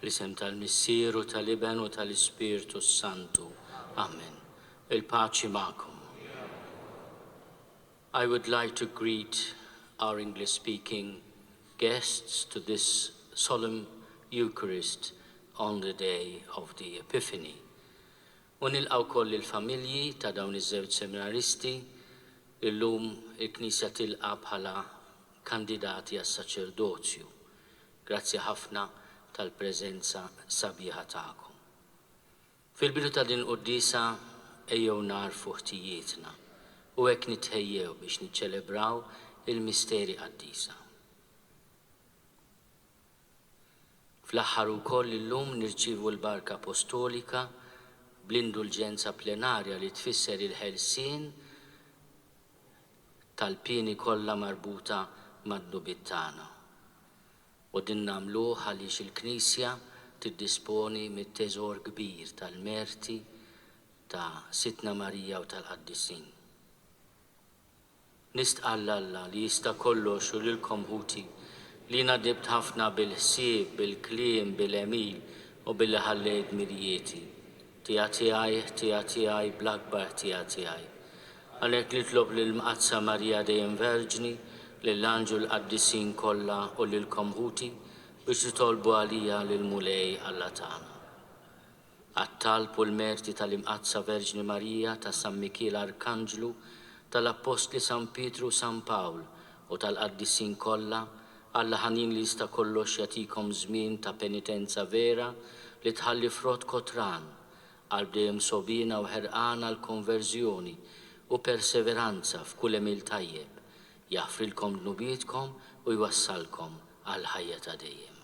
Fl-isem tal-Missieru, tal-Iben u tal-Ispiritu Santu. Amen. Il-paċi ma'kom. I would like to greet our English-speaking guests to this solemn Eucharist on the day of the Epiphany. U nilqgħu koll il-familji ta' dawn iż-żewġ seminaristi illum il-Knisja tilqa' bħala kandidati għas-saċerdozju. Grazzi ħafna tal-preżenza sabiħa tagħkom. Fil-bidu ta' din Quddiesa ejjew narfu ħtijietna u hekk nitħejjew biex niċċelebraw il-misteri qaddisa. Fl-aħħar ukoll illum nirċievu l-barka apostolika bl-indulġenza plenarja li tfisser il-ħelsien tal-pieni kollha marbuta mad-nubit tagħna. U din nagħmluh għaliex il-Knisja tiddisponi mit-teżor kbir tal-merti ta' Sitna Marija u tal-Qaddisin. Nistqalla Alla li jista' kollox u lilkom ħuti li nadibt ħafna bil-ħsieb, bil-kliem, bil-emil u billi ħallejt mirjieti. Tija tiegħi bl-akbar tija tiegħi. Għalhekk nitlob lill-Mqazza Marija dejjem Verġni, lill-Anġu l-Qaddisin kollha u lilkom ħuti biex titolbu għalija lill-Mulej Alla tagħna. Għat-talb u l-merti tal-Imqazza Verġni Marija, ta' San Mikiel Arkanġlu, tal-Apostli San Pietru u San Pawl u tal-Qaddisin kollha, Alla ħanin li jista' kollox jagħtikom żmien ta' penitenza vera li tħalli frott kotran għal dejjem sobina u ħerqana l-konverżjoni u perseveranza f'kull emil tajjeb, jaħfrilkom dnubietkom u jwassalkom għal ħajja ta' dejjem.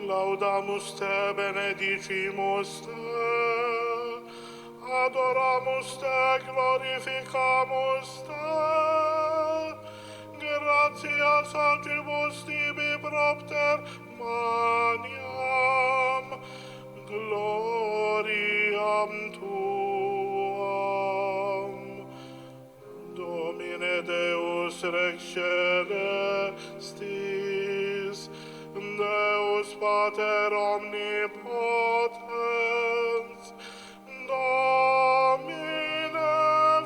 Laudamus te, benedicimus te, adoramus te, glorificamus te, gratias agibus tibi propter maniam, gloriam tuam. Domine Deus Rex Celestis, Deus Pater omnipotens, Domine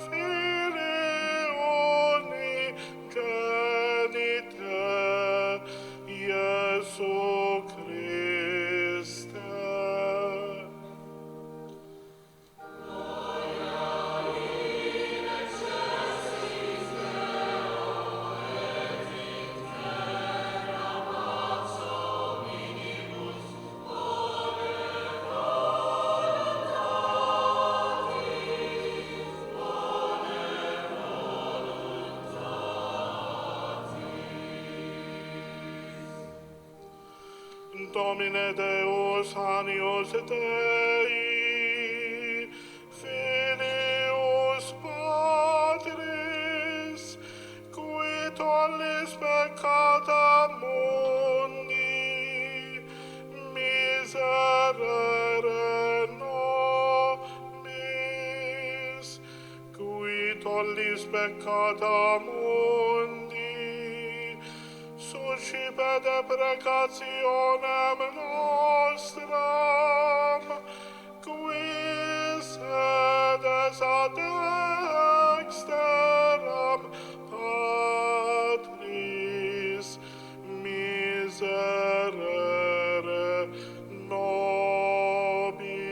Filii unigenite, Iesu Christe, Domine Deus anius Dei, Filius Patris, qui tollis peccata mundi, miserere nobis, qui tollis peccata mundi, suscipe deprecationem nostram, qui sedes ad dexteram Patris, miserere nobis.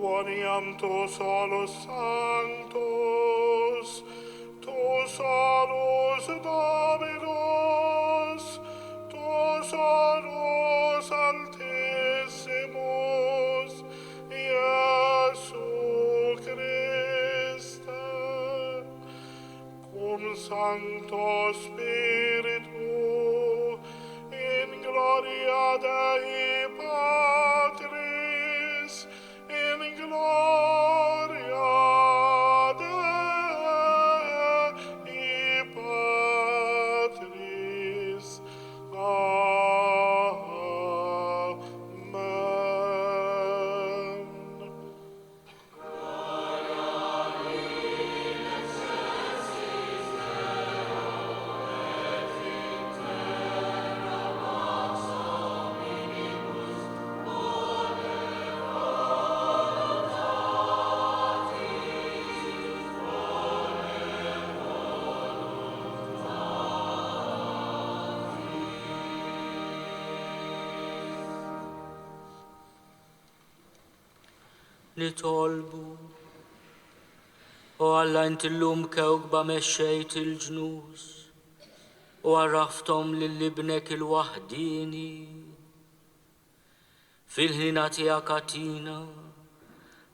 Quoniam tu solus sanctus, tu solus Dominus, tu solus Altissimus, Iesu Christe, cum Sancto Spiritu, in gloria Dei Patris, in gloria Dei Patris. Amen. Nitolbu, u Alla inti llum kewkba mexxejt il-ġnus, u għarraftom lill-ibnek il-waħdini, fil-ħina tiegħek għatina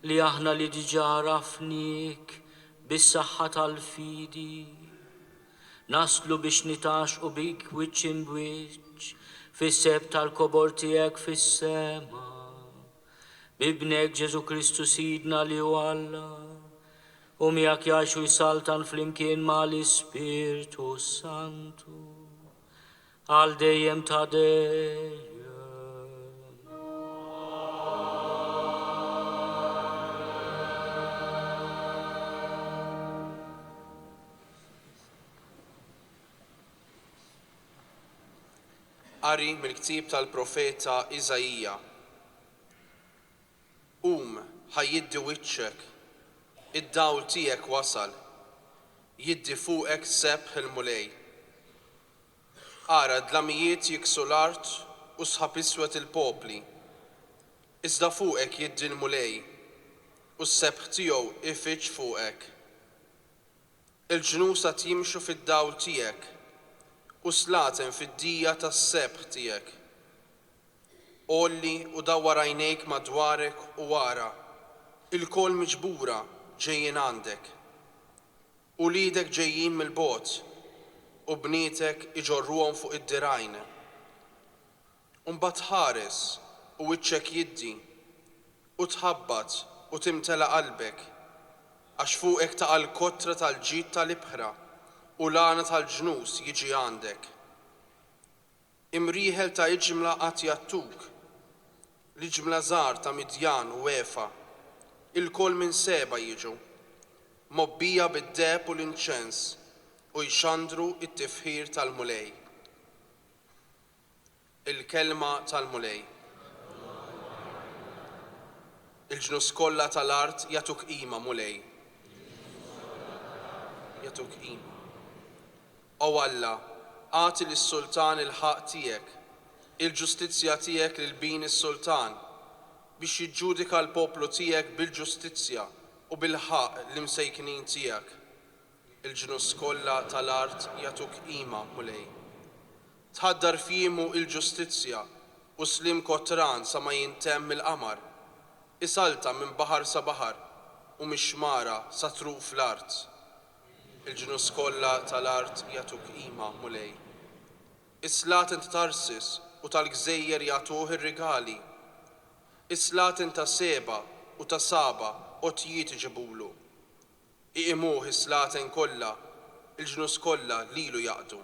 li aħna li diġà rafnik bis-saħħa tal-fidi, naslu biex nitaxqu bik wiċċ imwiċċ fis-seb tal-kobor tiegħek fis-sema. Bibnek Ġesu Kristu sidna li hu Alla, u miegħek jgħixu jsaltan flimkien mal-Ispirtu Santu, għal dejjem ta' dejjem. Qari mill-ktieb tal-profeta Iżajija. Ħajjiddi wiċċek, id-dawl tiegħek wasal, jiddi fuqek sebħ il-mulej. Ara dlamijiet jiksu l-art u sħab iswed il-popli, iżda fuqek jiddi l-mulej u s-sebħ tiegħu ifiċ fuqek. Il-ġnus qed jimxu fid-dawl tiegħek u slaten fid-dija tas-sebħ tiegħek. Olli u dawwar għajnejk madwarek u wara, il-kol miġbura ġejjin għandek. U lidek ġejjin mill-bot, u bnietek iġorruhom fuq id-dirajn. Imbagħad ħares u wiċċek jiddi, u tħabbat u timtela qalbek, għax fuqek taqa' l-kotra tal-ġid tal-ibħra u l-għana tal-ġnus jiġi għandek. Imrieħel ta' iġmla qatt jattuk, l-iġmla żgħar ta' Midjan u Efa, il-kol minn Seba jiġu, mobbija bid-deb u l-inċens u jxandru it-tifħir tal-mulej. Il-kelma tal-mulej. Il-ġnus kollha tal-art jatuk qima mulej. Jatuk qima. O Alla, għati lis-sultan il-ħaq tiegħek, il-ġustizzja tiegħek lil bin is-sultan, biex jiġġudika l-poplu tiegħek bil-ġustizzja u bil-ħaq li msejknin tiegħek. Il-ġnus kollha tal-art jagħtuk qima mulej. Tħaddar fiemu il-ġustizzja u slim kotran sa ma jintemm il-qamar. Isalta minn baħar sa baħar u mixmara sa truf l-art. Il-ġnus kollha tal-art jagħtuk qima mulej. Is-slatin ta' Tarsis u tal-Gżejjer jagħtuh ir-rigali. Is-slatin ta' Seba u ta' Saba qotjiet iġibulu. Iqimuh is-slatin kollha, il-ġnus kollha lilu jaqdu.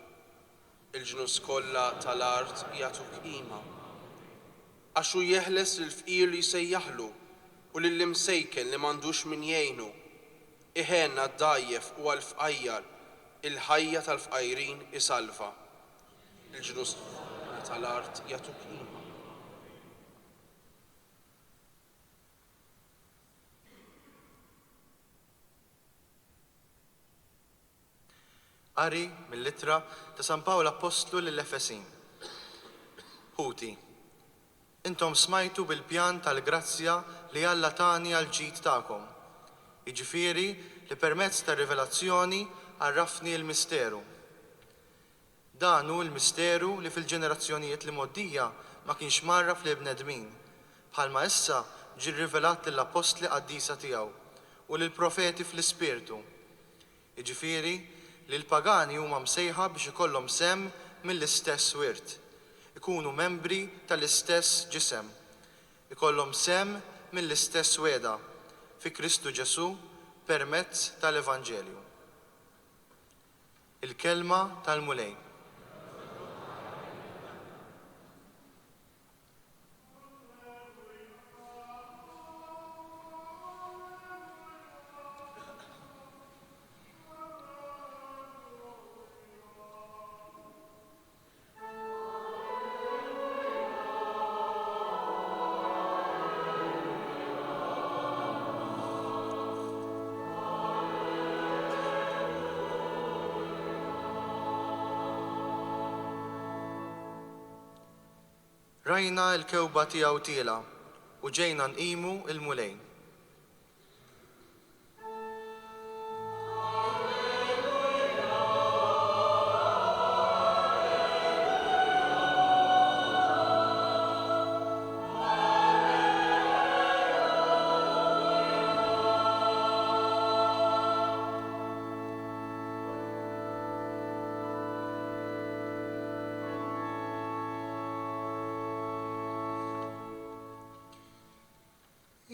Il-ġnus kollha tal-art jagħtuk qima. Għax hu jeħles lill-fqir li jsejjaħlu u lill-imsejken li m'għandux min jgħinu. Iħenna d-dajjef u għall-fqajjar, il-ħajja tal-fqajrin isalva. Il-ġnus tal-art jagħtuk qima. Qari mill-littra ta' San Pawl Apostlu lill-Efesin. Ħuti, intom smajtu bil-pjan tal-grazzja li Alla tani għal-ġid tagħkom. Jiġifieri li permezz tar-rivelazzjoni għarrafni l-misteru. Dan hu l-misteru li fil-ġenerazzjonijiet li moddija ma kienx marraf li bnedmin, bħalma issa ġie rrivelat lill-apostli Quddiesa tiegħu u lill-profeti fl-Ispirtu. Jiġifieri li l-pagani huma msejħa biex ikollhom semm mill-istess wirt, ikunu membri tal-istess ġisem, ikollhom semm mill-istess weda fi Kristu Ġesu permezz tal-Evanġelju. Il-kelma tal-mulej. Rajna l-kewba tiegħu tiela u ġejna nqimu l-mulej.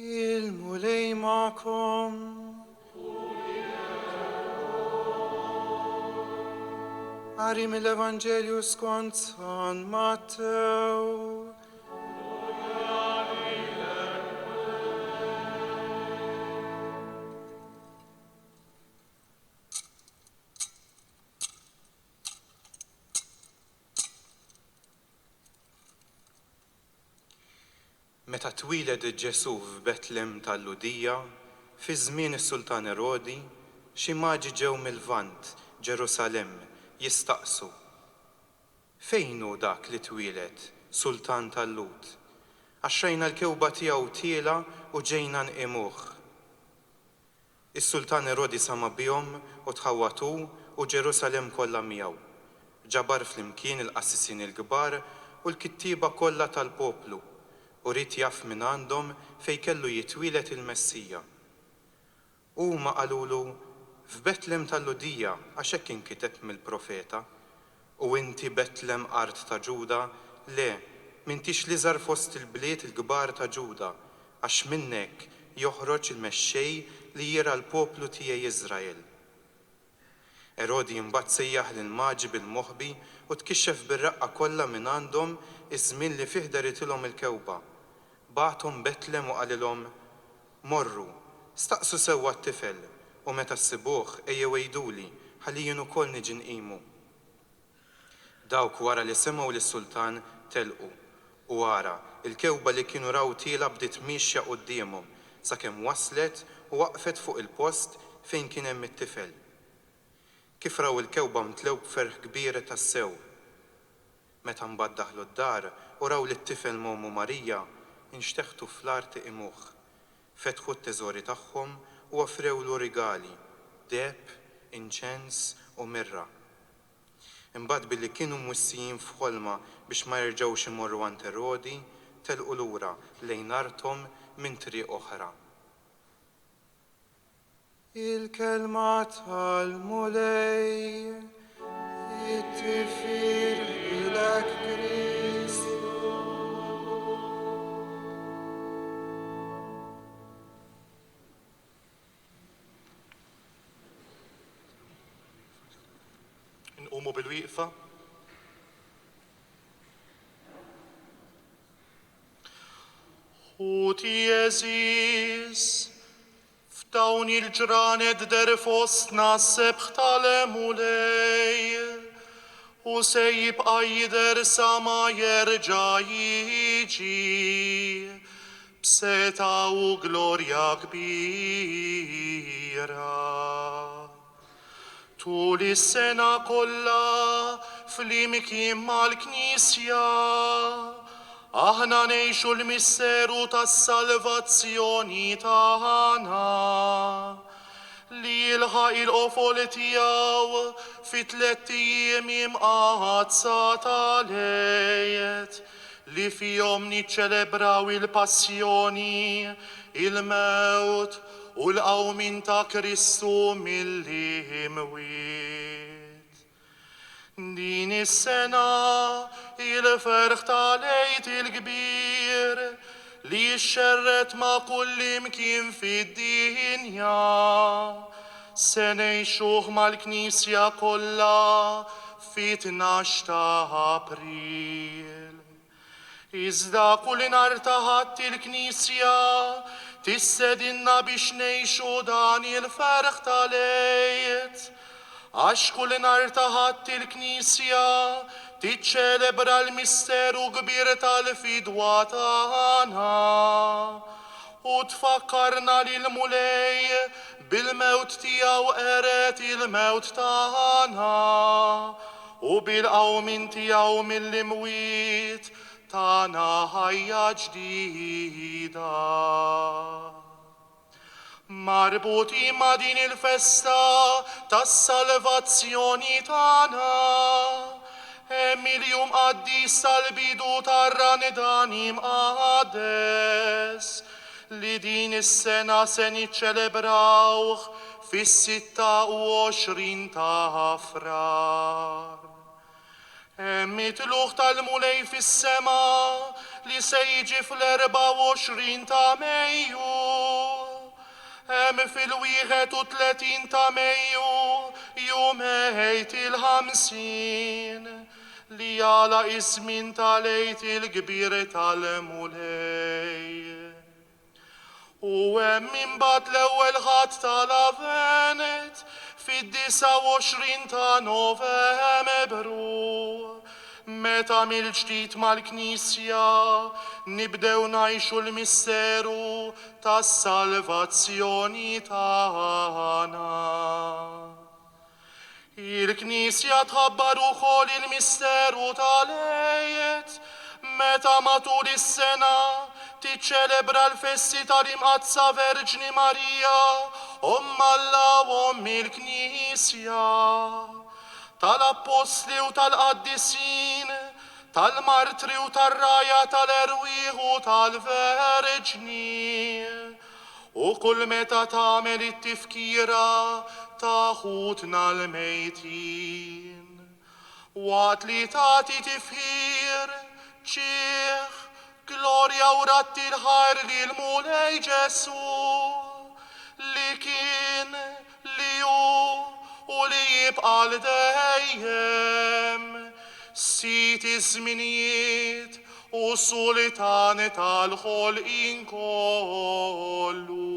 Il-mulej ma'kom. Qari mill-Evanġelju skont San Mattew. Meta twiled Ġesu f'Betlem tal-Ludija, fi żmien is-Sultan Erodi, xi magi ġew mill-Lvant, Ġerusalemm, jistaqsu: fejn hu dak li twiled, Sultan tal-Lud? Għax rajna l-kewba tiegħu tiela u ġejna nqimuh. Is-Sultan Erodi sama bihom u tħawwatu u Ġerusalemm kollha miegħu. Ġabar flimkien il-qassisin il-kbar u l-kittieba kollha tal-poplu u rid jaf minn għandhom fejn kellu jitwieled il-Messija. Huma qalulu f'Betlem tal-Ludija għax hekk inkiteb mill-profeta, u inti Betlem art ta' Ġuda, le, m'intix li żar fost il-bliet il-kbar ta' Ġuda, għax minnek joħroġ il-mexxej li jira l-poplu tiegħi Iżrael. Erodi imbagħad sejjaħ lill-magi bil-moħħbi u tkixxef bir-raqqa kollha minn għandhom iż-żmien li fih daritilhom il-kewba. Bagħthom Betlem u qalilhom: morru, staqsu sewwa t-tifel u meta ssibuh ejjew għejduli ħalli jien ukoll niġi nqimu. Dawk wara li semgħu lis-Sultan telqu u wara il-kewba li kienu raw tiela bdiet mixja qudiemhom sakemm waslet u waqfet fuq il-post fejn kien hemm it-tifel. Kif raw il-kewba mtlew b'ferħ kbir tas-sew. Meta mbagħad daħlu d-dar u raw li t-tifel Momu Marija, inxteħtu fl-art imuh, fetħu t-teżori tagħhom u offrewlu rigali, deb, inċens u mirra. Imbagħad billi kienu mwissijin f'ħolma biex ma jerġgħux imorru għand Erodi, telqu lura lejn arthom minn triq oħra. Il-kelma tal-mulej, it-tifir ilek Kristu. Nqumu bil-wieqfa. Ħuti Jeżis, f'dawn il-ġranet der fostna sebħ tal-mulej, u se jibqa' jidher sa ma jerġa' jiġi, b'seta u glorja kbira. Tul is-sena kollha fl-imkien mal-Knisja, aħna ngħixu l-misteru tas-salvazzjoni tagħna li jilħaq il-qofol tiegħu fi 3 ijiem imqazza tal-għejd li fihom niċċelebraw il-passjoni, il-mewt u l-qawmin ta' Kristu mill-imwiet. Din is-sena il-ferħ tal-għejd il-kbir li xxerret ma' kull imkien fid-dinja se ngħixuh mal-Knisja kollha fit-12 ta' April. Iżda kull nhar ta' Ħadd il-Knisja tistedinna biex ngħixu dan il-ferħ tal-għejd, għax kull nhar ta' Ħadd il-Knisja tiċċelebra l-misteru kbir tal-fidwa tagħna u tfakkarna li l-mulej bil-mewt tiegħu qeret il-mewt tagħna u bil-qawmin tiegħu mill-imwiet tagħna ħajja ġdida. Marbuti ma' din il-festa tas-salvazzjoni tagħna, il-jum qaddis tal-bidu tar-Ramadan imqaddes li din is-sena se niċċelebrawh fis-26 ta' Frar. Mitluħ tal-mulej fis-sema li se jiġi fl-24 ta' Mejju. Fil-31 ta' Mejju jumejt il-50 li jala iż-żmien tal-għejd il-kbir tal-mulej. U hemm imbagħad l-ewwel ħadd tal-Avent fid-29 ta' Novembru, meta mill-ġdid mal-Knisja nibdew ngħixu l-misteru tas-salvazzjoni tagħna. Il-Knisja tħabbar ukoll il-misteru tal-għejd meta matul is-sena tiċċelebra l-festi tal-imqazza Verġni Marija, Omm Alla u Omm il-Knisja, tal-Apostli u tal-Qaddisin, tal-Martri u tar-Raja tal-Erwieħ u tal-Verġni. U kull meta tagħmel it-tifkira ta' ħutna l-mejtin. Waqt li tagħti tifħir, ċieħ, glorja u ratti l-ħajr li l-mulej Ġesu, li kien, li hu u li jibqa' l-dejjem, sit iż-żminijiet u sulitan tal-ħolqien kollu.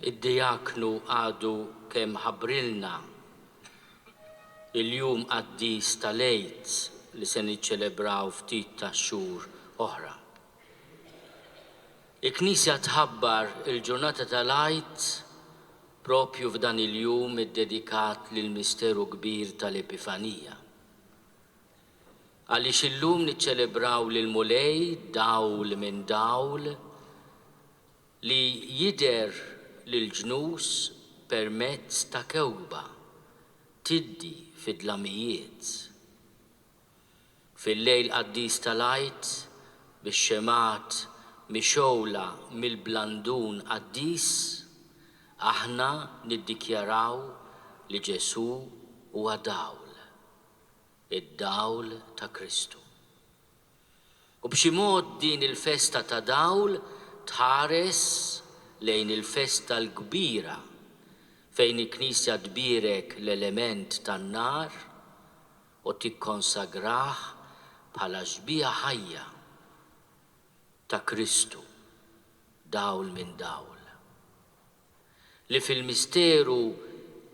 Id-dijaknu għadu kemm ħabrilna il-jum qaddis tal-għejd li se niċċelebraw ftit ta' xhur oħra. Il-Knisja tħabbar il-ġurnata tal-Għid propju f'dan il-jum iddedikat lil misteru kbir tal-Epifanija. Għaliex illum niċċelebraw lil mulej dawl minn dawl li jider lil ġnus permezz ta' kewba tiddi fid-dlamijiet. Fil-lejl qaddis tal-Għid bix-xemat mixowla mill-blandun qaddis aħna niddikjaraw li Ġesu huwa dawl, id-dawl ta' Kristu. U b'xi mod din il-festa ta' dawl tħares lejn il-festa l-kbira fejn il-Knisja tbierek l-element tan-nar u tikkonsagrah bħala ġbija ħajja ta' Kristu, dawl minn dawl, li fil-misteru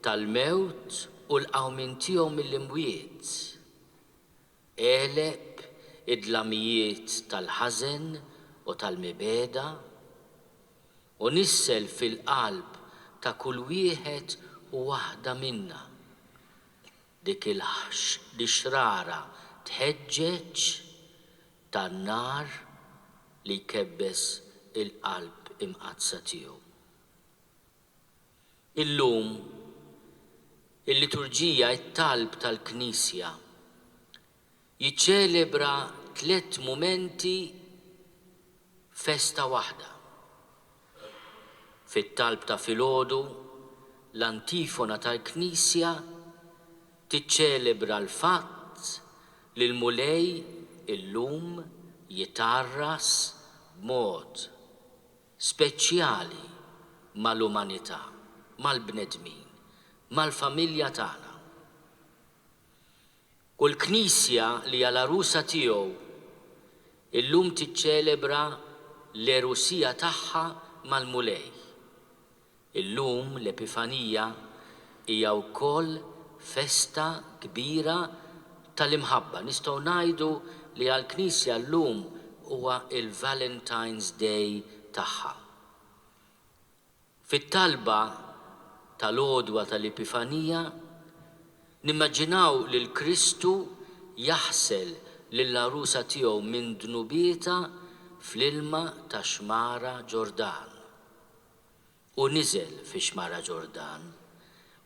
tal-mewt u l-qawmin tiegħu mill-imwiet eleb id-dlamijiet tal-ħażen u tal-mibeda u nissel fil-qalb ta' kull wieħed u waħda minna dik il-xrara tħeġġeġ tan-nar li jkebbes il-qalb imqazza tiegħu. Illum il-liturġija it-talb tal-Knisja jiċċelebra 3 mumenti festa waħda. Fit-talb ta' filgħodu l-antifona tal-Knisja tiċċelebra l-fatt li l-mulej illum jitarras b'mod speċjali mal-umanità, mal-bnedmin, mal-familja tagħna. U l-Knisja li għal arusa tiegħu illum tiċċelebra l-erusija tagħha mal-mulej. Illum l-Epifanija hija wkoll festa kbira tal-imħabba. Nistgħu ngħidu li għall-Knisja llum huwa il-Valentine's Day tagħha. Fit-talba tal-għodwa tal-Epifanija nimmaġinaw li l-Kristu jaħsel lill-arusa tiegħu minn dnubieta fl-ilma ta' xmara Ġordan. U niżel fi xmara Ġordan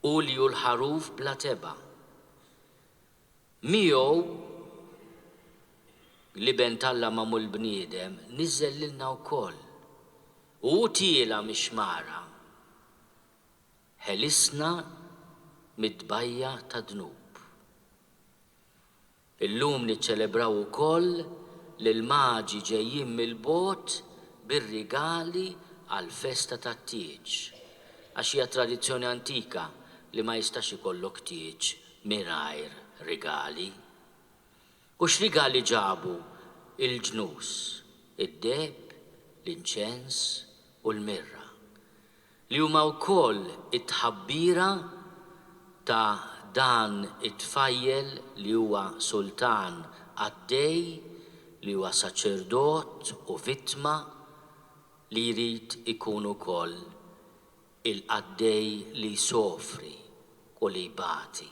u li hu l-ħaruf bla teba. Miegħu li bentalla mamul bniedem niżel lilna wkoll u tiela mix-xmara ħelisna mid-dbajja ta' dnub. Illum niċċelebraw ukoll li l-maġi ġejjin mill-bogħod bir-rigali għall-festa tat-tieġ, għax hija tradizzjoni antika li ma jistax ikollok tieġ mingħajr rigali. U x'rigali ġabu il-ġnus, id-deb, l-inċens u l-mirra, li huma wkoll it-tħabbira ta' dan it-tfajjel li huwa sultan għaddej, li huwa saċerdot u vittma li jrid ikun ukoll il-qaddej li jsofri u li jbati.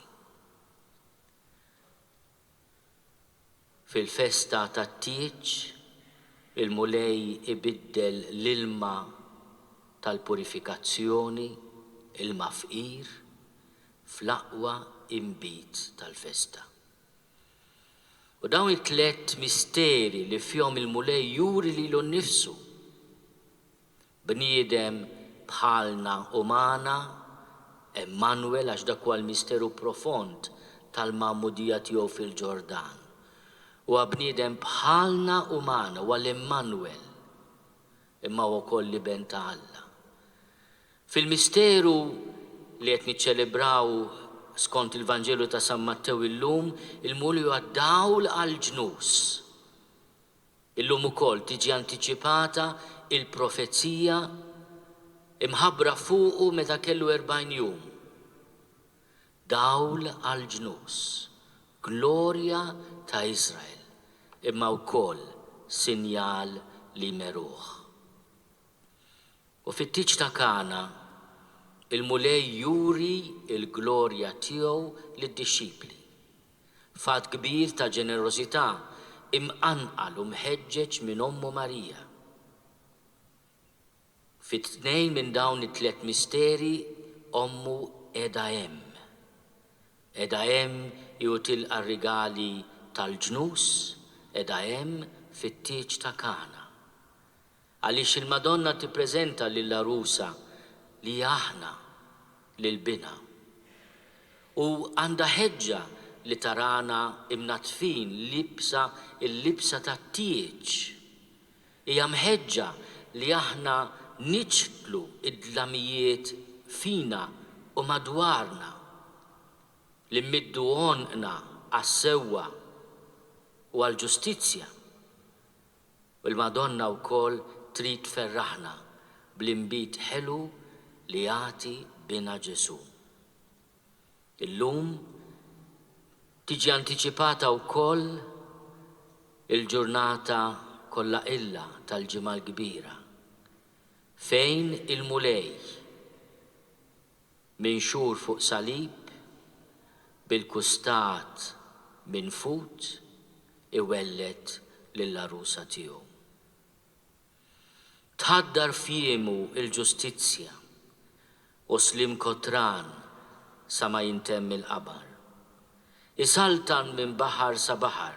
Fil-festa tat-tieġ il-mulej ibiddel l-ilma tal-purifikazzjoni, ilma fqir, fl-aqwa imbit tal-festa. U dawn it-3 misteri li fihom il-mulej juri lilu nnifsu bniedem bħalna umana, Emmanuel, għax dak huwa l-misteru profond tal-magħmudija tiegħu fil-Ġordan. U bniedem bħalna umana, huwa l-Emmanuel, imma huwa wkoll li ben ta' Alla. Fil-misteru li qed niċċelebraw skont il-Vanġelu ta' San Mattew illum, il-mulju għad-dawl għal-ġnus. Illum ukoll tiġi antiċipata il-profezija imħabbra fuqu meta kellu 40 jum. Dawl għal-ġnus, glorja ta' Izrael, imma wkoll sinjal li meruħ. U fit-tiġ ta' Kana, il-mulej juri il-glorja tiegħu lid-dixxipli. Fat kbir ta' ġenerożità imqanqal u mħeġġeġ minn Ommu Marija. Fit-tnejn minn dawn it-tliet misteri Ommu edha hemm. Edha hemm tilqa' rigali tal-ġnus, edha hemm fit-tieġ ta' Kana. Għaliex il-Madonna tippreżenta lill-arusa li aħna lil-bina. U għandha ħeġġa li tarana imnatfin il-libsa tat-tieġ. Hija mħeġġa li aħna niċtlu id-dlamijiet fina u madwarna li mmiddu għonqna għas-sewwa u għall-ġustizzja. U l-Madonna wkoll trid tferraħna bl-inbit ħelu li jagħti bina Ġesu. Illum tiġi antiċipata wkoll il-ġurnata kollha illa tal-ġimgħa l-kbira fejn il-mulej minxur fuq salib bil-kustat minfut iwellet lill-arusa tiegħu. Tħaddar f'jiemu il-ġustizzja u slim kotran sa ma jintemm il-qabar. Isaltan minn baħar sa baħar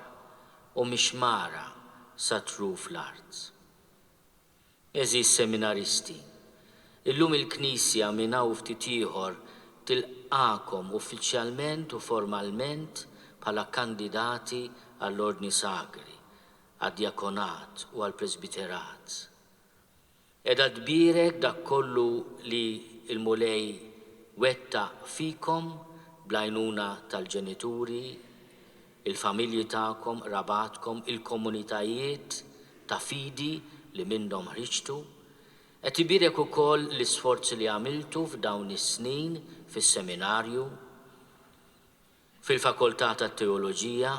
u mixmara sa truf l-art. Eżis seminaristi, illum il-Knisja minn hawn ftit ieħor tilqakom uffiċjalment u formalment bħala kandidati għall-ordni sakri, għad-djakonat u għall-presbiterat. Edha tbirek dak kollu li il-mulej wettaq fikom bl-għajnuna tal-ġenituri, il-familji tagħkom, rabatkom, il-komunitajiet ta' fidi li minnhom ħriġtu, qed ibirek ukoll l-isforzi li għamiltu f'dawn is-snin fis-seminarju, fil-fakultà tat-teoloġija,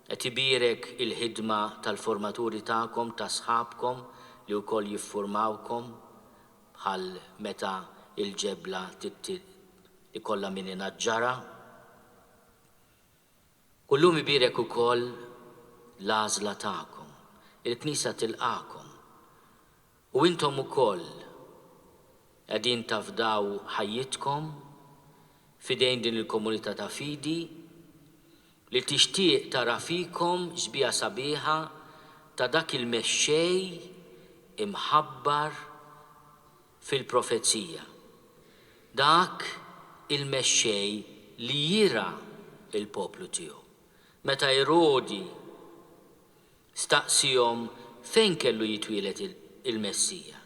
qed ibirek il-ħidma tal-formaturi tagħkom ta' sħabkom li wkoll jiffurmawkom bħal meta il-ġebla ikollha min inaġġara. Kullum ibirek ukoll l-għażla tagħkom. Il-Knisja tilqakom. U intom ukoll qegħdin tafdaw ħajjitkom fidejn din il-komunità ta' fidi li tixtieq tara fikom ġbija sabiħa ta' dak il-mexxej imħabbar fil-profezija. Dak il-mexxej li jira il-poplu tiegħu. Meta Erodi staqsihom fejn kellu jitwielet il-Messija.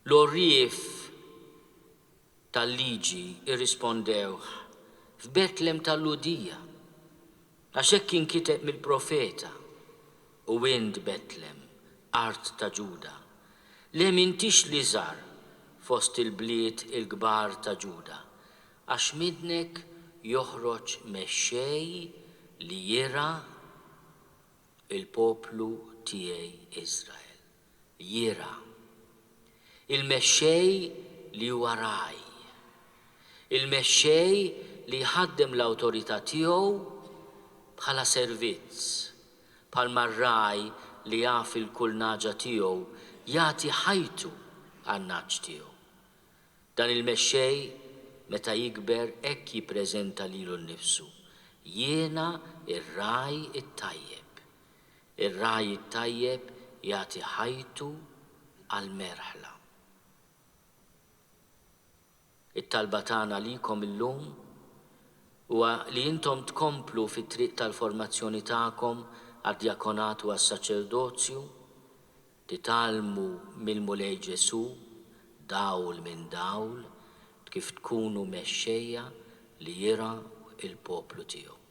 L-orrief tal-liġi irrispondew f'Betlem tal-Ludija għax hekk inkiteb mill-profeta u wind Betlem, art ta' Ġuda. Le m'intix li żar fost il-bliet il-kbar ta' Ġuda għax midnek joħroġ mexxej li jira il-poplu tiegħi Iżrael. Jira. Il-mexxej li huwa raj. Il-mexxej li jħaddem l-awtorità tiegħu bħala servizz, bħalma r-raj li jaf il-kull naġa tiegħu jagħti ħajtu għan-naġġ tiegħu. Dan il-mexxej meta jikber hekk jippreżenta lilu nnifsu. Jiena ir-raj it-tajjeb. Ir-raj it-tajjeb jagħti ħajtu għall-merħla. It-talba tagħna likom illum huwa li intom tkomplu fit-triq tal-formazzjoni tagħkom għad-djakonat u għas-saċerdozju, titalmu mill-mulej Ġesu, dawl minn dawl, kif tkunu mexxejja li jira il-poplu tiegħu.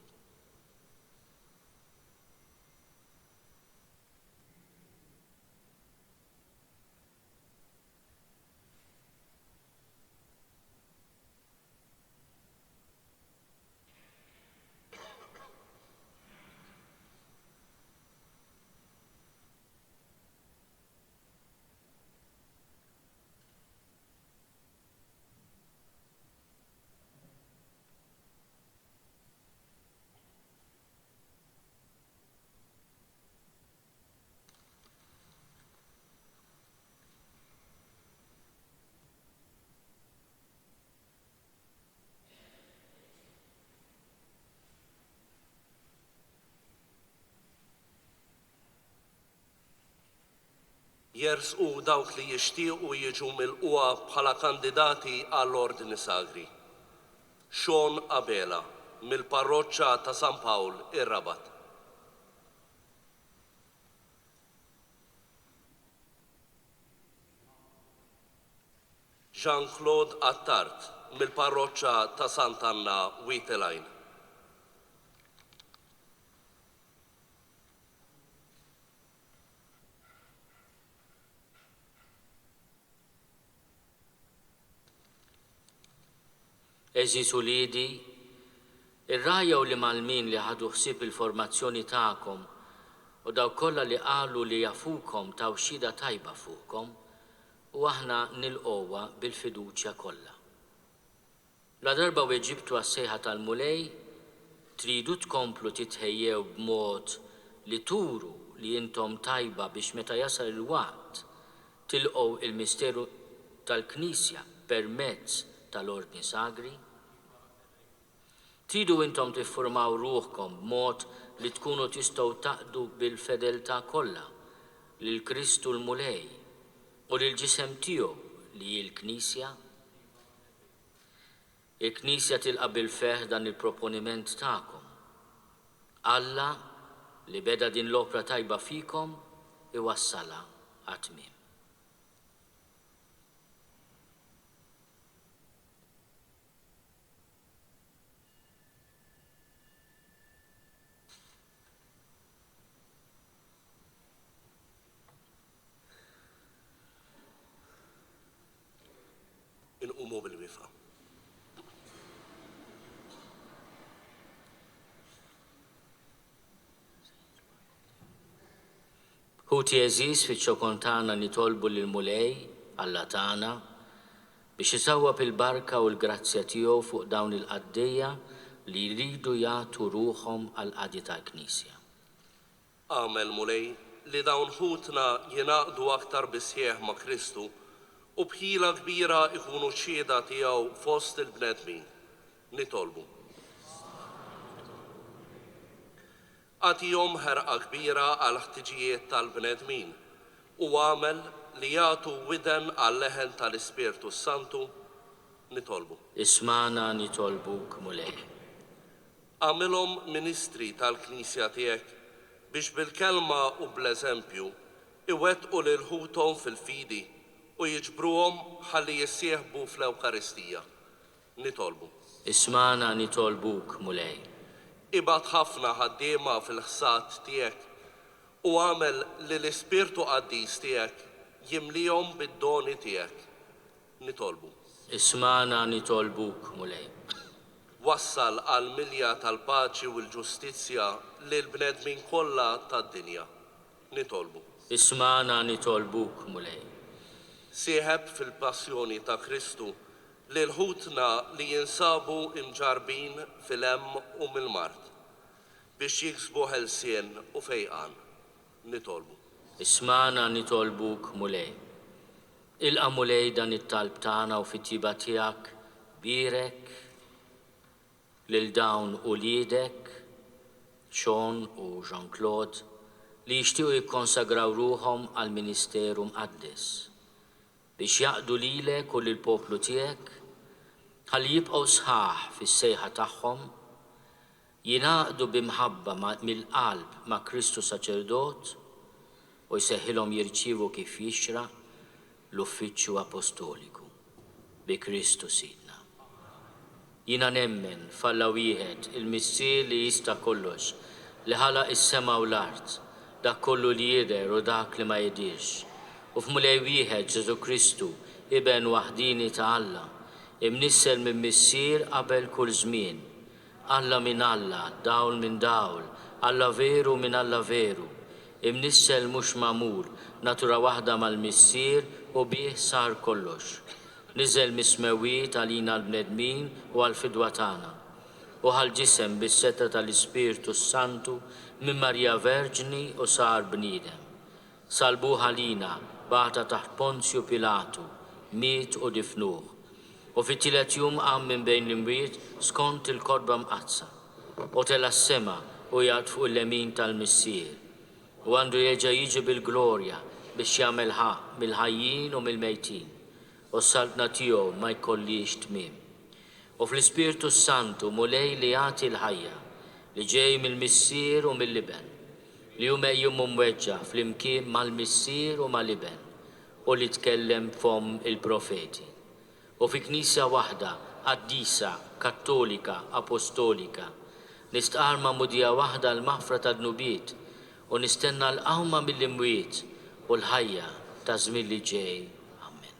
jersqu dawk li jixtiequ jiġu milquha bħala kandidati għall-Ordni Sagri. Sean Abela, mill-parroċċa ta' San Pawl, ir-Rabat. Jean-Claude Attard, mill-parroċċa ta' Sant'Anna, Witelajn. Eżis uliedi, irrajjaw li malmin li ħadu ħsieb il-formazzjoni tagħkom u daw kollha li qalu li jafukom taw xhieda tajba fuqkom u aħna nilqowha bil-fiduċja kollha. La darba weġibtu għas-sejħa tal-mulej, tridu tkomplu titħejjew b'mod li turu li intom tajba biex meta jasal il-waqt tilqgħu il-misteru tal-Knisja permezz tal-Ordni Sagri. Tridu intom tiffurmaw ruħkom b'mod li tkunu tistgħu taqdu bil-fedeltà kollha lil Kristu l-Mulej u lil ġisem tiegħu li hi l-Knisja. Il-Knisja tilqa' bil-feħ dan il-proponiment tagħkom. Alla li beda din l-opra tajba fikom iwassala għat-tmiem. Inqumu bil-wifa. Ħuti eżis fiċ-ċokontana nitolbu lill-mulej Alla tagħna biex isawwab il-barka u l-grazzja tiegħu fuq dawn il-qaddejja li jridu jagħtu ruħhom għal qadi tal-Knisja. Għamel mulej li dawn ħutna jingħaqdu aktar bisħieħ ma' Kristu u bħila kbira ikunu ċieda tiegħu fost il-bnedmin. Nitolbu. Għatihom ħerqa kbira għal ħtiġijiet tal-bnedmin u għamel li jagħtu widen għal leħen tal-Ispirtu Santu. Nitolbu. Ismana nitolbuk mulej. Għamilhom ministri tal-Knisja tiegħek biex bil-kelma u bl-eżempju iwettqu lil ħuthom fil-fidi u jiġbruhom ħalli jissieħbu fl-Ewkaristija. Nitolbu. Ismana nitolbuk mulej. Ibad ħafna ħaddiema fil-ħsat tiegħek u għamel li l-Ispirtu Qaddis tiegħek jimlihom bid-doni tiegħek. Nitolbu. Ismana nitolbuk mulej. Wassal għal milja tal-paċi u l-ġustizzja lil bnedmin kollha tad-dinja. Nitolbu. Ismana nitolbuk mulej. Sieħeb fil-passjoni ta' Kristu lil ħutna li jinsabu imġarbin fil-hemm u mill-mart biex jiksbu ħelsien u fejqan. Nitolbu. Ismana nitolbuk mulej. Ilqa mulej dan it-talb tagħna u fit-tiba tiegħek birek lil dawn u liedek, Sean u Jean-Claude, li jixtiequ jikkonsagraw ruhom għal ministeru mqaddes biex jaqdu lilek u lill-poplu tiegħek ħalli jibqgħu sħaħ fis-sejħa tagħhom, jingħaqdu bimħabba mill-qalb ma' Kristu Saċerdot u jseħħilhom jirċievu kif jixraq l-uffiċċju apostoliku bi Kristu Sidna. Jiena nemmen f'Alla wieħed il-Missier li jista' kollox li ħalaq is-sema u l-art, dak kollu li jidher u dak li ma jidirx. U f'mulej wieħed Ġesu Kristu, iben waħdini ta' Alla, imnissel minn Missier qabel kull żmien. Alla minn Alla, dawl minn dawl, Alla veru minn Alla veru, imnissel mhux magħmul, natura waħda mal-Missier u bih sar kollox. Niżel mismewiet għalina l-bnedmin u għal-fidwa tagħna. U ħal-ġisem bis-seta tal-Ispirtu Santu minn Marja Verġni u sar bniedem. Salbuh għalina bata taħt Ponzju Pilatu, miet u difnuh. U fit-tielet jum qam minn bejn l-imwiet skont il-kodba mqazza. U tela s-sema u jgħad fuq il-lemin tal-Missier. U għandu jeġa jiġi bil-glorja biex jagħmel mill-ħajjin u mill-mejtin u s-saltna tiegħu ma jkollix tmiem. U fl-Ispirtu Santu mulej li jagħti l-ħajja li ġej mill-missier u mill-liben li hu mejjum mweġġa' flimkien mal-missier u mal-liben u li tkellem f'hom il-profeti. U fi Knisja waħda Quddiesa, Kattolika, Apostolika, nistqar mudija waħda l-maħfra tad-dnubiet u nistenna l-qawma mill-imwiet u l-ħajja ta' żmien li ġej. Amen.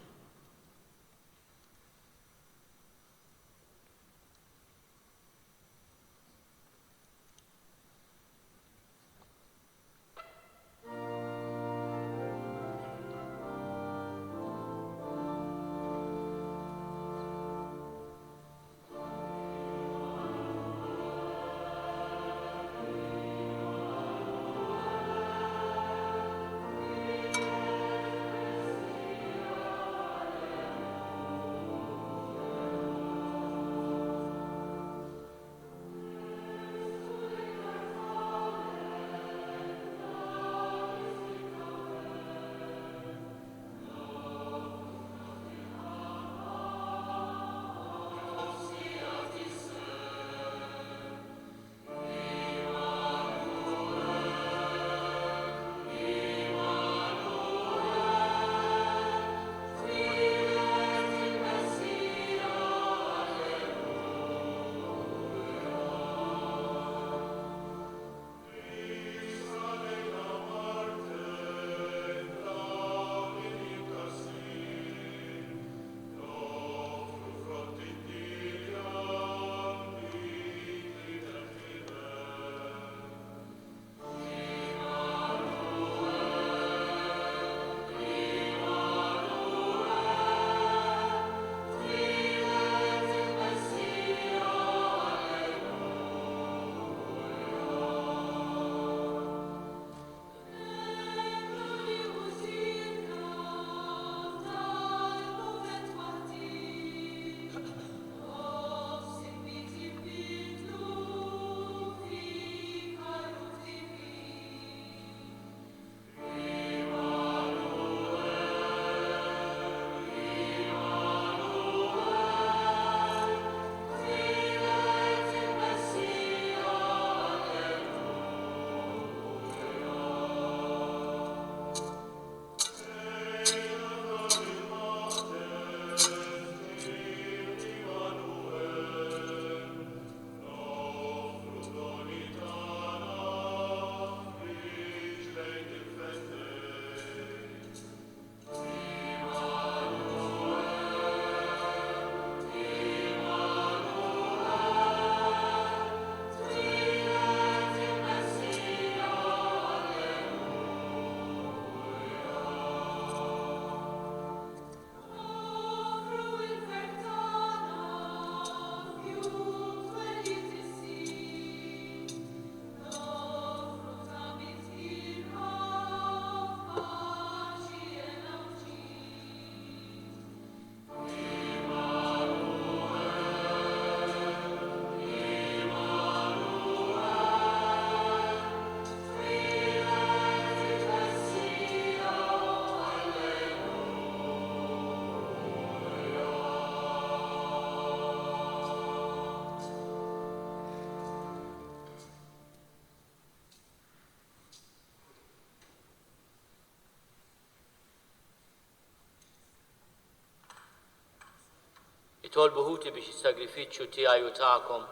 Itolbu ħuti biex is-sagrifiċċju tiegħi u tagħkom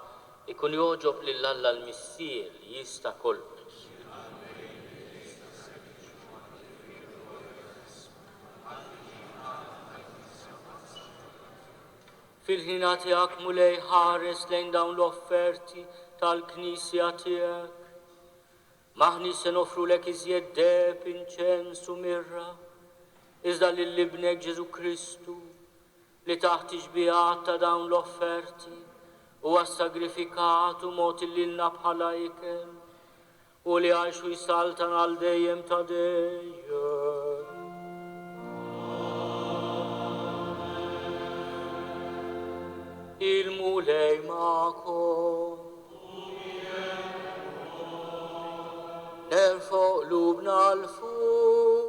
ikun joġob lil Alla l-Missier li jista' kollu. Fil-ħina tiegħek mulej ħares lejn dawn l-offerti tal-Knisja tiegħek. Maħni se nofrulek iżjed deb, inċens u mirra, iżda lill-Ibnek Ġesu Kristu li taħt iġbijat ta' dawn l-offerti huwa sagrifikat u mot lilna bħala ikel u li għajxu jisaltan għal dejjem ta' dejjem. Il-mulej ma'kom. Nerfo lubna l-fuq.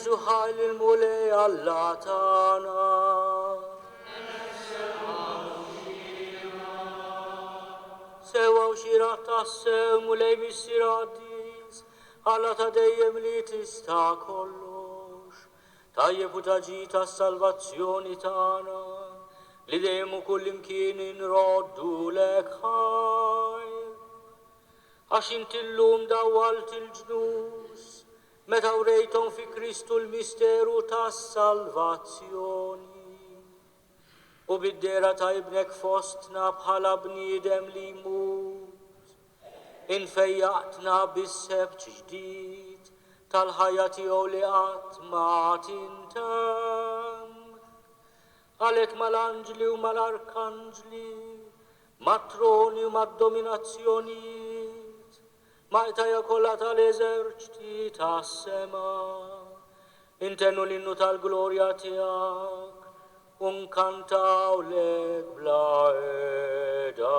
Ġesu ħajl il-mulej Alla tagħna. Sewa u xira tassew mulej mis-siradis, Alla ta' dejjem li tista' kollox. Tajjeb u taġi tas-salvazzjoni tagħna, li dejjem u kull imkien inroddu lek ħajr. Għax inti llum dawwalt il-ġnus, meta wrejthom fi Kristu l-misteru tas-salvazzjoni. U bid-dera ta' ibnek fostna bħala bniedem li jmut, infejjaqtna bis-sebt ġdid tal-ħajja tiegħu li qatt ma tintemm. Għalhekk mal-anġli u mal-arkanġli, mat-troni u mad-dominazzjonijiet, maqtajja kollha tal-eżerċiti tas-sema, intennu l-innu tal-glorja tiegħek, u nkantaw lek bla eda.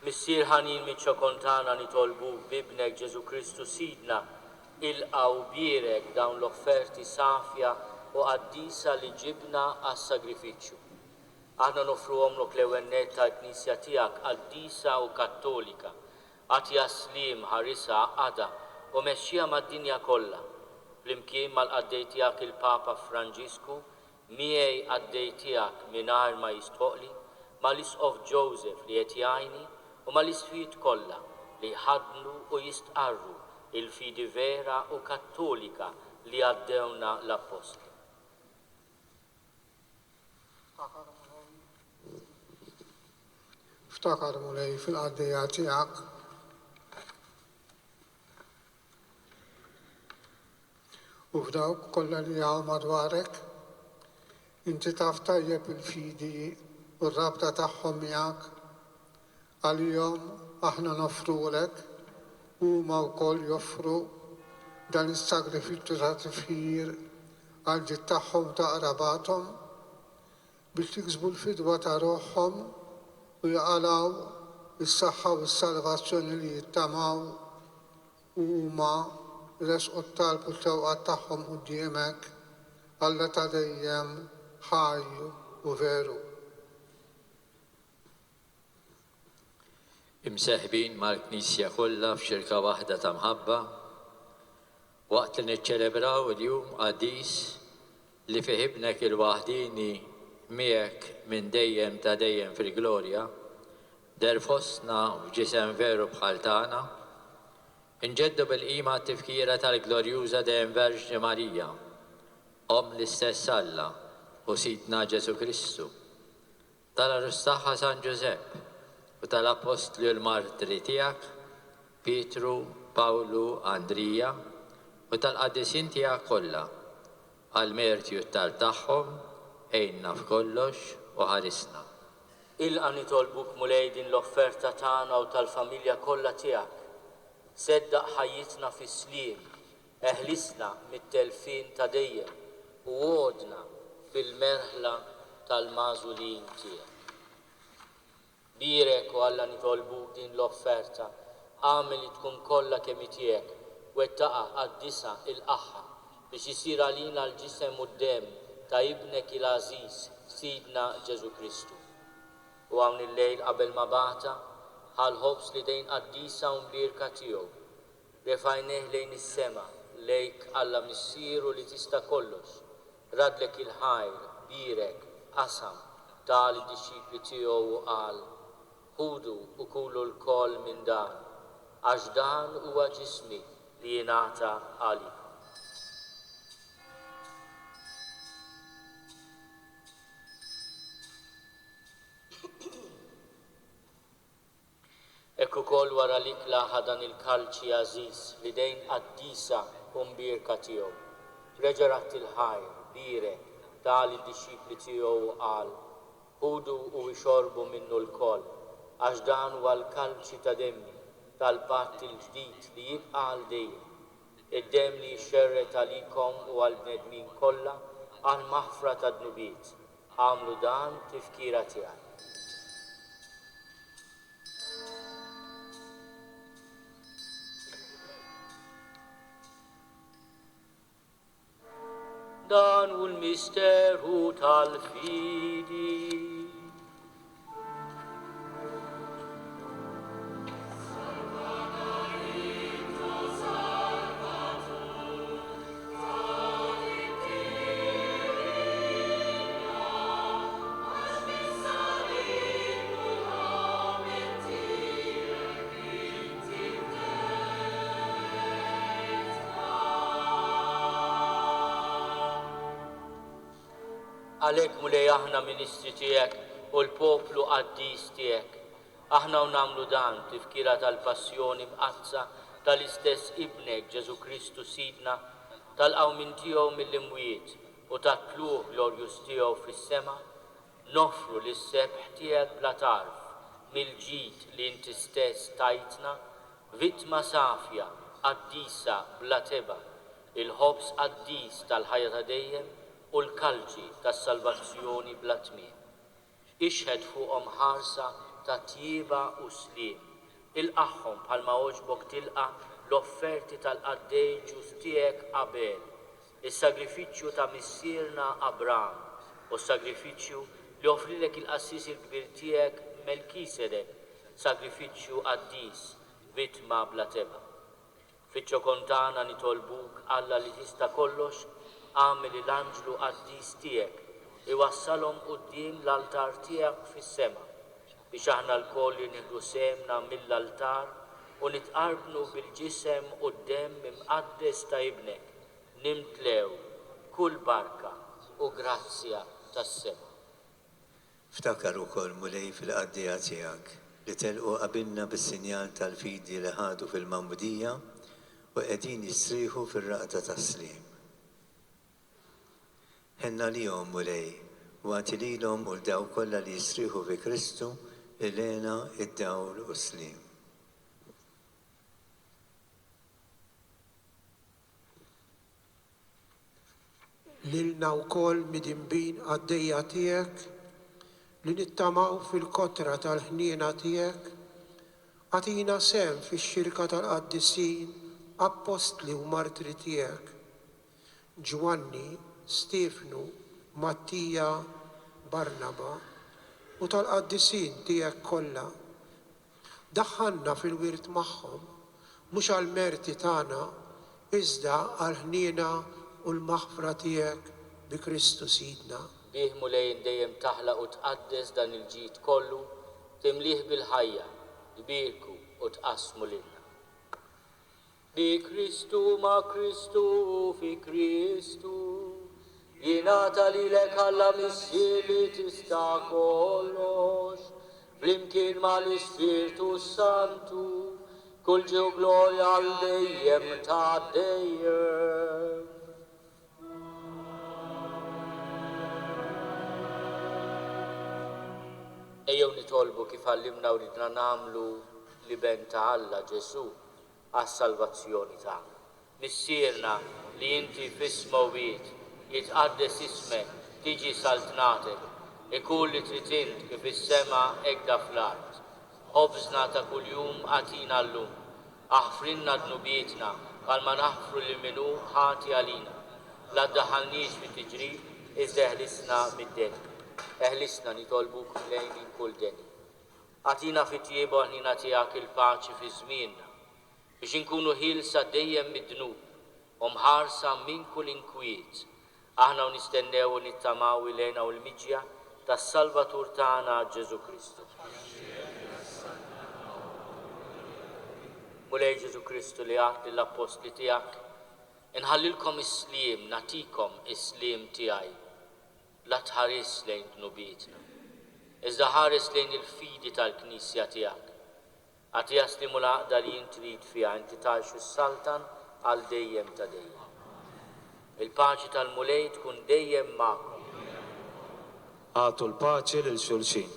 Missier ħanin miċ-ċokontana nitolbu bibnek Ġesu Kristu Sidna ilqaw bierek dawn l-offerti safja u quddiesa li ġibna għas-sagrifiċċju. Aħna nofruhom l-ewwel tal-Knisja tiegħek quddiesa u Kattolika, għatja slim ħarisa għada u mexxija mad-dinja kollha. Flimkien mal-qaddej tiegħek il-Papa Franġisku, miegħi qaddej tiegħek mingħajr ma jistħoqli, mal-Isqof Joseph li qed jgħinni u mal-isfijiet kollha li jħadnu u jistqarru il-fidi vera u kattolika li għaddewna l-Apostli. Ftakar mulej fil-qaddejja tiegħek u f'dawk kollha li hawn madwarek, inti taf tajjeb il-fidi u r-rabta tagħhom miegħek. Għalihom aħna nofrulek huma wkoll joffru dan is-sagrifiċċju ta' tifħir għal ġid tagħhom ta' qrabathom biex jiksbu l-fidwa ta' ruħhom u jaqalaw is-saħħa u s-salvazzjoni li jittamaw u huma resqu t-talbu t-tewqat tagħhom quddiemek Alla ta' dejjem ħaj u veru. Imseħbin mal-Knisja kollha f'xirka waħda ta' mħabba, waqt li niċċelebraw il-jum quddies li fih ibnek il-waħdini miegħek minn dejjem ta' dejjem fil-glorja, der fostna f'ġisem veru bħal tagħna, inġeddu bil-qima t-tifkira tal-glorjuża dejjem Verġni Marija, Om l-istess Alla u Sidna Ġesu Kristu, tal-Arustaħħa San Giuseppe u tal-Apostli u l-Martri tiegħek, Pietru, Pawlu, Andrija u tal-qaddisin tiegħek kollha, għal-mertju tal-tagħhom, ejna f'kollox u ħarisna. Ilqa nitolbuk mulej din l-offerta tagħna u tal-familja kollha tiegħek. Seddaq ħajjitna fis-sliem, eħlisna mit-telfin ta' dejjem u għodna bil-merħla tal-mażulin tiegħek. Birek u Alla nitolbuk din l-offerta, għamel li tkun kollha kemm tiegħek, wettaqa għad-disa il-qaħħa biex isir għalina l-ġisem u d-dem ta' ibnek il-Aziz, Sidna Ġesu Kristu. U hawn il-lejl qabel ma bata, ħal-ħobs li dejn qaddisa u mbirka tiegħu. Refajneh lejn is-sema, lejk Alla missieru li tista' kollox. Radlek il-ħajr, birek, qasam, tal id-disċipli tiegħu u qal, ħudu u kulu l-koll minn dan, għax dan huwa ġismi li jingħata għalikom. Ekku kol wara l-ikla ħadan il-kalċi Aziz li dejn qaddisa u mbirka tiegħu. Reġarat il-ħajr, birek, tal id-disċipli tiegħu u qal, ħudu u ixorbu minnu l-koll, għax dan huwa l-kalċi ta' demmi tal-patt il-ġdid li jibqa' għal dejjem. Id-dem li jxerret għalikom u għal-bnedmin kollha għal maħfra ta' dnubiet. Għamlu dan tifkira tiegħek. Dan u l-misteru tal-fidi. Għalek mulej aħna ministri tiegħek u l-poplu qaddis tiegħek. Aħna u namlu dan tifkira tal-passjoni mqazza tal-istess ibnek Ġesu Kristu Sidna, tal-qawmin tiegħu mill-imwiet u tat-tluħ glorjus tiegħu fis-sema, nofru lis-sebħ tiegħek bla tarf mill-ġid li inti stess tajtna, vittma safja qaddisa bla teba, il-ħobs qaddis tal-ħajja ta' dejjem u l-kalċi tas-salvazzjoni bla tmiem. Ixħed fuqhom ħarsa ta' tjieba u sliem. Ilqaħħom bħalma oġbok tilqa l-offerti tal-qaddej ġus tiegħek Abel, is-sagrifiċċju ta' missierna Abram u s-sagrifiċċju li offrilek il-qassis il-kbir tiegħek Melkisedek, sagrifiċċju qaddis, vittma bla teba. Fiċ-ċokontana nitolbuk Alla li tista' kollox, għamel l-anġlu qaddis tiegħek iwassalhom quddiem l-altar tiegħek fis-sema biex aħna l-koll nieħdu semna mill-altar u nitqarbnu bil-ġisem u d-dem imqaddes ta' ibnek, nimtlew kull barka u grazzja tas-sema. Ftakar ukoll mulej fil-qaddija tiegħek li telqu qabilna bis-sinjal tal-fidi li ħadu fil-Mawdija u qegħdin jisrieħu fir-raqda tas-sliem. Ħenna lihom mulej u għati lilhom u l-daw kollha li jisrieħu fi Kristu il-lena id-dawl u slim. Lilna wkoll midinbin għaddejja tiegħek li nittamaw fil-kotra tal-ħniena tiegħek, għatina sem fix-xirka tal-qaddisin appostli u martri tiegħek. Ġwanni, Stefnu, Mattija, Barnaba u tal-qaddisin tiegħek kollha. Daħħalna fil-wirt magħhom, mhux għall-merti tagħna, iżda għall-ħniena u l-maħfra tiegħek bi Kristu Sidna. Bih mulej dejjem taħlaq u tqaddes dan il-ġid kollu, timlih bil-ħajja, tbirku u tqasmu lilna. Bi Kristu ma' Kristu fi Kristu, jingħata lilek Alla missier li tista' kollox, flimkien mal-Ispirtu Santu, kull ġew glorja għal dejjem ta' dejjem. Ejjew nitolbu kif għallimna u ridna nagħmlu li ben ta' Alla Ġesu għas-salvazzjoni tagħna. Missierna li inti fis-Mawwiet jitqaddes ismek, tiġi saltnatek, ikun li trid int kif is-sema hekk fl-art. Ħobżna ta' kuljum għatina llum, aħfrinna dnubietna bħalma naħfru lil minnu ħati għalina. La ddaħħalniex fit-tiġrib, iżda eħlisna mid-deni. Eħlisna nitolbuk lejn minn kull deni. Għatina fit-tjieba ħnina tiegħek il-paċi fi żmienna, biex inkunu ħilsa dejjem mid-dnub u mħarsa minn kull inkwiet. Aħna nistennew u nittamaw ilejna u l-miġja tas-Salvatur tagħna Ġesu Kristu. Mulej Ġesu Kristu li għat lill-apostli tiegħek, inħallilkom is-sliem, natikom is-sliem tiegħi. La tħares lejn dnubietna, iżda ħares lejn il-fidi tal-Knisja tiegħek. Għad jaslimu l-għaqda li jint trid fiha inti tgħixu s-saltan għal dejjem ta' dejjem. Il-paċi tal-mulej tkun dejjem magħkom. Għatu l-paċi lil xulxin.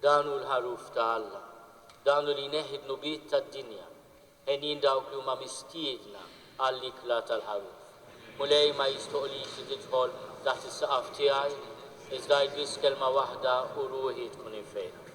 Danu l-ħaruf ta' Alla, danu li neħid nubiet tad-dinja, ħenin dawk li huma mistiedna għall-ikla tal-ħaruf. Mulej ma jistoqlix li tidħol taħt is-saqaf tiegħi, iżda jbiss kelma waħda u ruħi tkun infejna.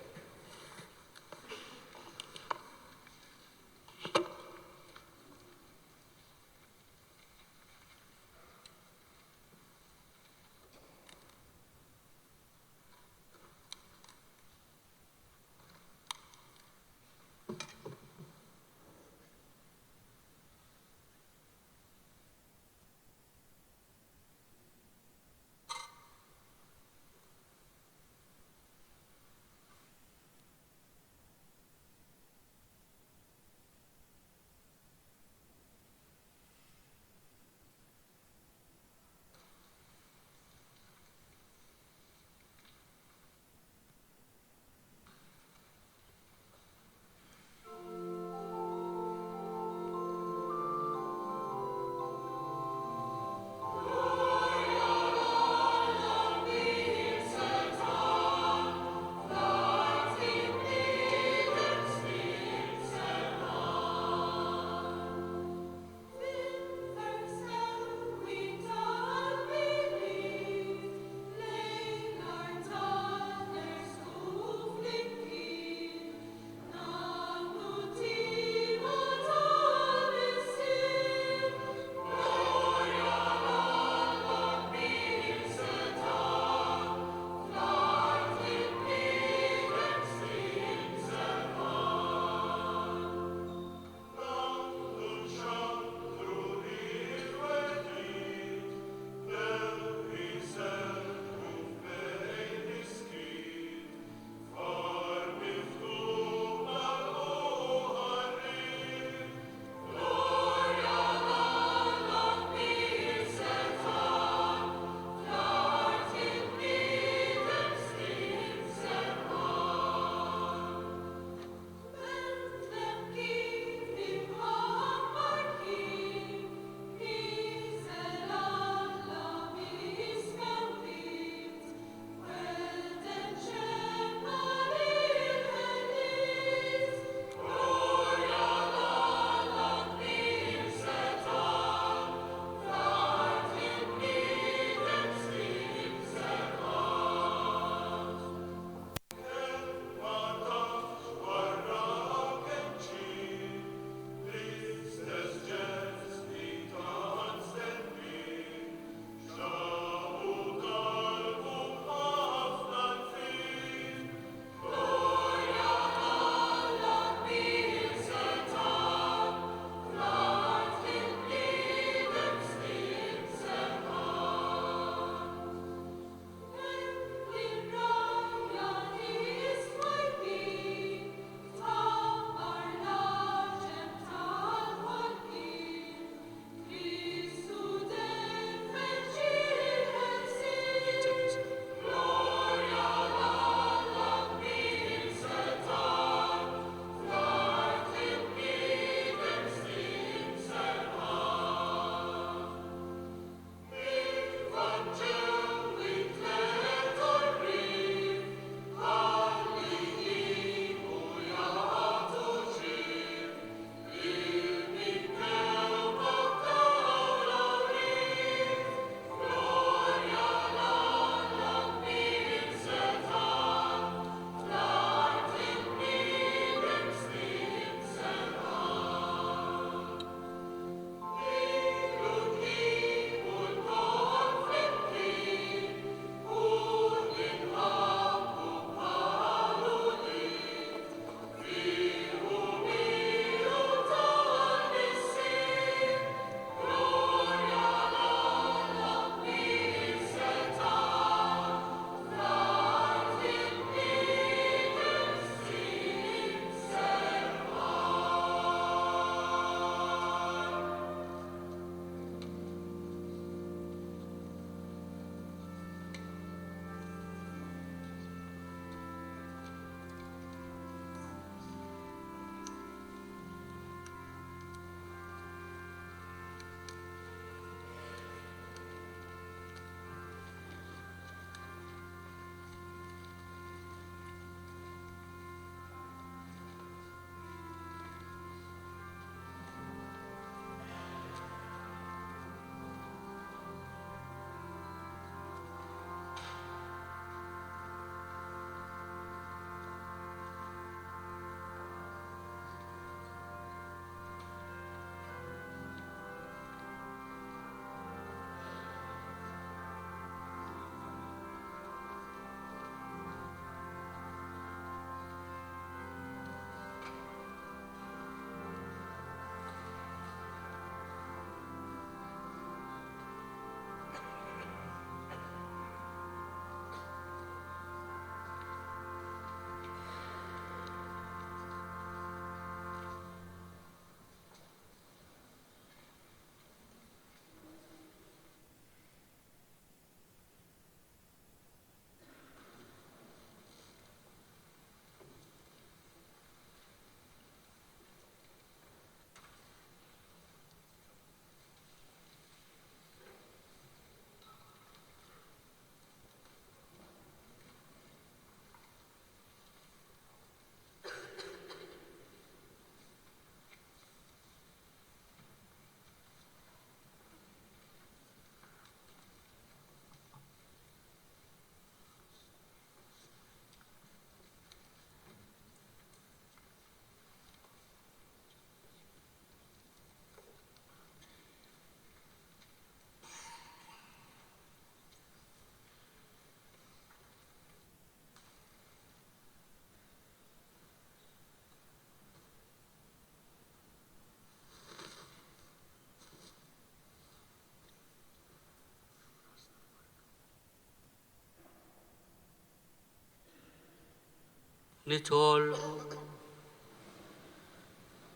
nitolbu.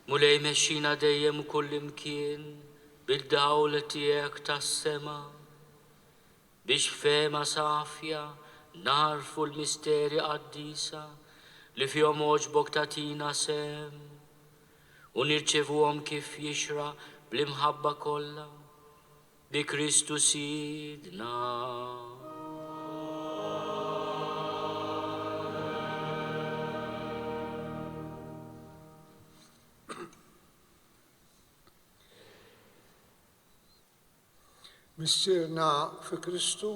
Mulej mexxina dejjem u kull imkien bil-dawl tiegħek tas-sema biex fema safja narfu l-misteri Quddiesa li fihom oġbok tatina sem u nirċevuhom kif jixra bl-imħabba kollha bi Kristu Sidna. Missirna fi Kristu,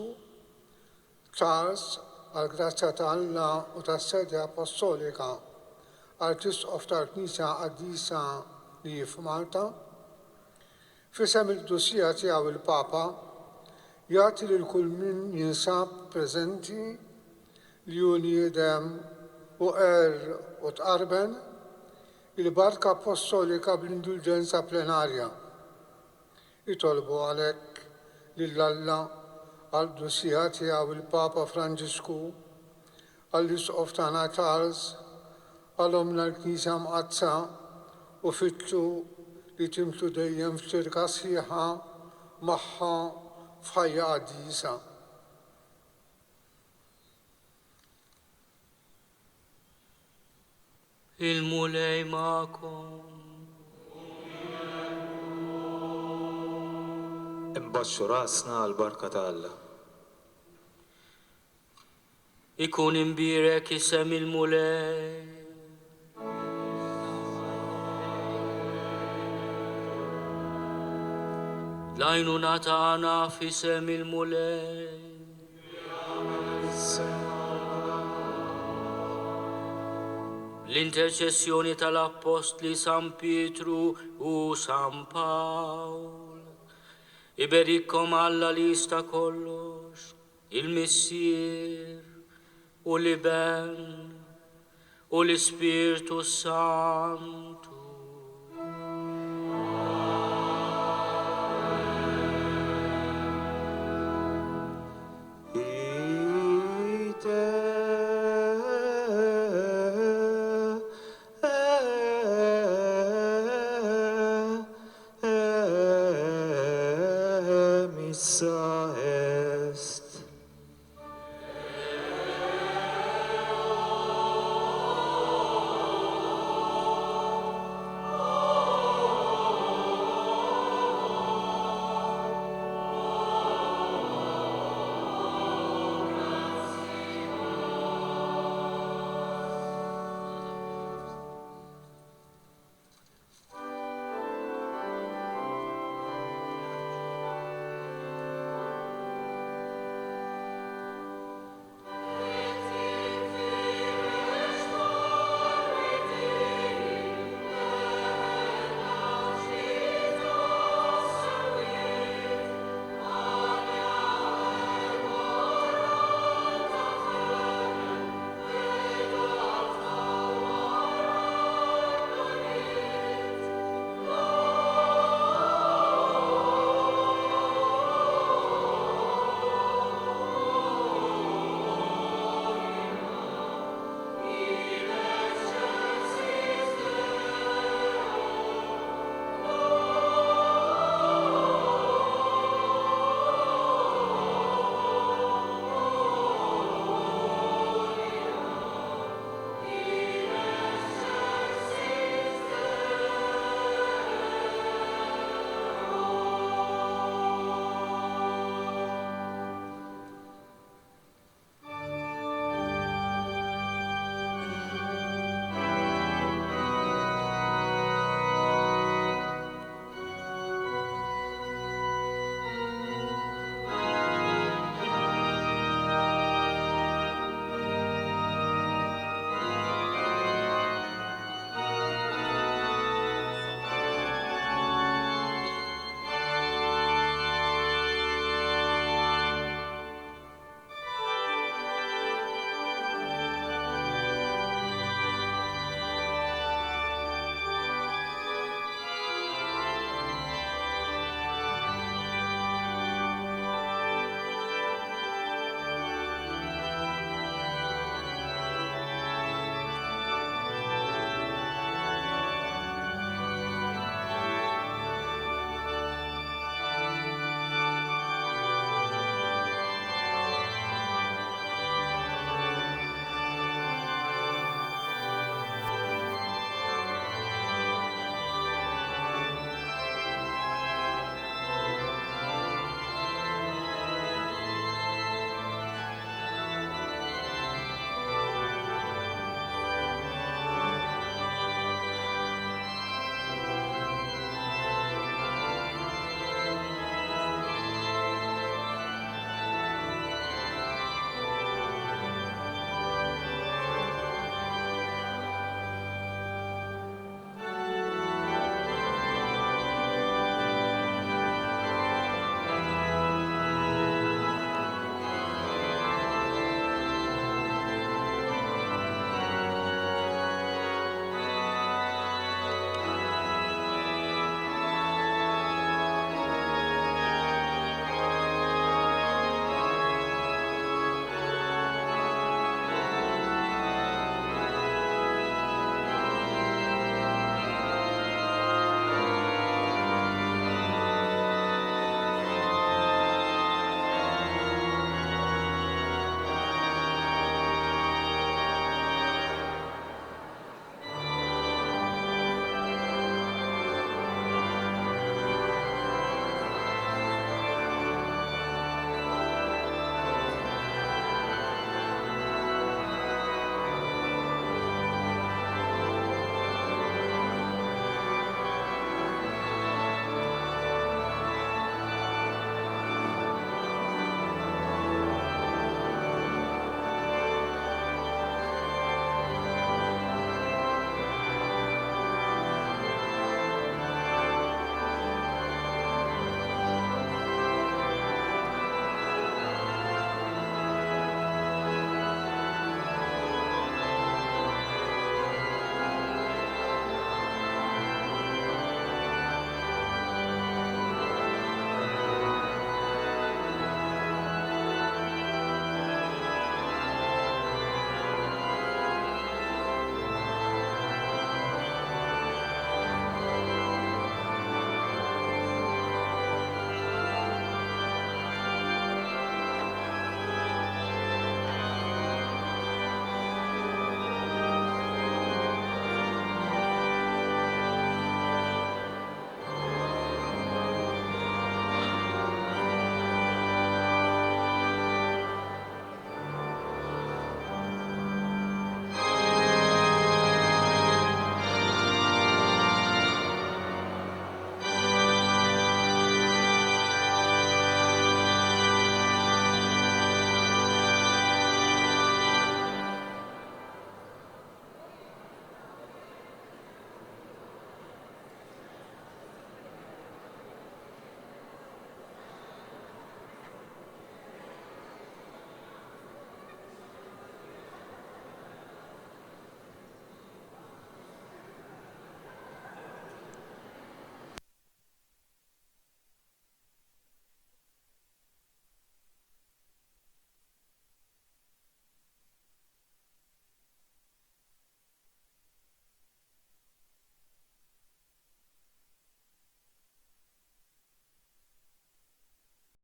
Charles, għal-grazzja ta' Alla u ta' sedja apostolika Arċisqof tal-Knisja Quddiesa li f'Malta, fisem il-dosija tiegħu il-Papa jagħti lil kull min jinsab preżenti li hu niedem u u tqarben il-barka apostolika bl-indulġenza plenarja. Itolbu għalhekk lill-Alla għal-dosija tiegħu il-Papa Franġisku, għall-Isqof tagħna Charles, għal-omna l-Knisja mqazza u fittu li timtu dejjem f'ċirka sħiħa magħha f'ħajja Quddiesa. Il-mulej magħkom. Imbaxxu rasna għal-barka ta' Alla. Ikun imbirek isem il-mulej. L-għajnuna tagħna f'isem il-mulej. L-interċessjoni tal-Apostli San Pietru u San Pawl. Iberikkom Alla li jista' kollox, il-Missier u l-Iben u l-Ispirtu Santu. Missa est.